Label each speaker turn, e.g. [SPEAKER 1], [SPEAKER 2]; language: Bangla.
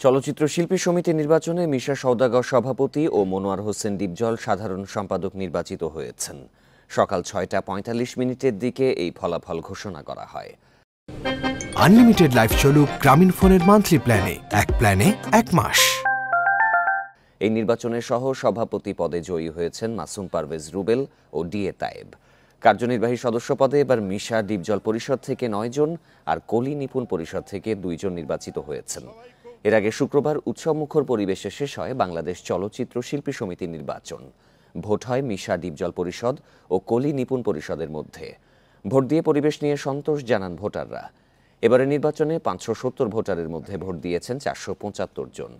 [SPEAKER 1] চলচ্চিত্র শিল্পী সমিতি নির্বাচনে মিশা সওদাগর সভাপতি ও মনোয়ার হোসেন ডিপজল সাধারণ সম্পাদক নির্বাচিত হয়েছেন। সকাল ৬টা ৪৫ দিকে এই ফলাফল ঘোষণা করা হয়।
[SPEAKER 2] আনলিমিটেড লাইফ চলুক গ্রামীণ ফোনের মান্থলি প্ল্যানে, এক প্ল্যানে ১ মাস।
[SPEAKER 1] এই নির্বাচনে সহ সভাপতি পদে জয়ী হয়েছেন মাসুম পারভেজ রুবেল ও ডিএ তায়েব। কার্যনির্বাহী সদস্য পদে এবার মিশা ডিপজল পরিষদ থেকে ৯ জন আর কলি নিপুণ পরিষদ থেকে ২ জন নির্বাচিত হয়েছেন। এর আগে শুক্রবার উৎসবমুখর পরিবেশে শেষ হয় বাংলাদেশ চলচ্চিত্র শিল্পী সমিতি নির্বাচন। ভোট হয় মিশা ডিপজল পরিষদ ও কলি নিপুণ পরিষদের মধ্যে। ভোট দিয়ে পরিবেশ নিয়ে সন্তোষ জানান ভোটাররা। এবারের নির্বাচনে ৫৭০ ভোটারের মধ্যে ভোট দিয়েছেন ৪৭৫ জন।